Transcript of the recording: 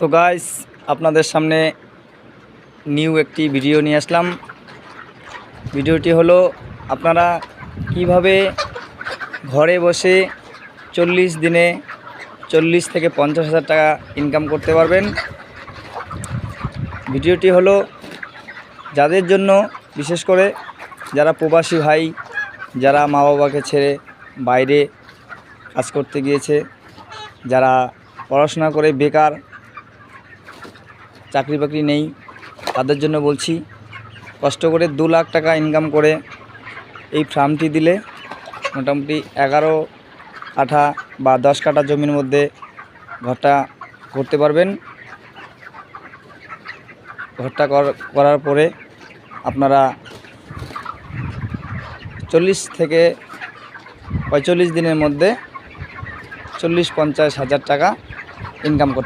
তো গাইস, আপনাদের সামনে নিউ একটি ভিডিও নিয়ে আসলাম। ভিডিওটি হলো আপনারা কিভাবে ঘরে বসে 40 দিনে 40 থেকে 50,000 টাকা ইনকাম করতে পারবেন। ভিডিওটি হলো যাদের জন্য, বিশেষ করে যারা প্রবাসী ভাই, যারা মা বাবাকে ছেড়ে বাইরে কাজ করতে গিয়েছে, যারা পড়াশোনা করে বেকার, চাকরি বাকরি নেই, তাদের জন্য বলছি। কষ্ট করে 2 লাখ টাকা ইনকাম করে এই ফার্মটি দিলে মোটামুটি 11 কাঠা বা 10 কাঠা জমির মধ্যে ঘরটা করতে পারবেন। ঘরটা করার পরে আপনারা 40 থেকে 45 দিনের মধ্যে 40-50 হাজার টাকা ইনকাম করতে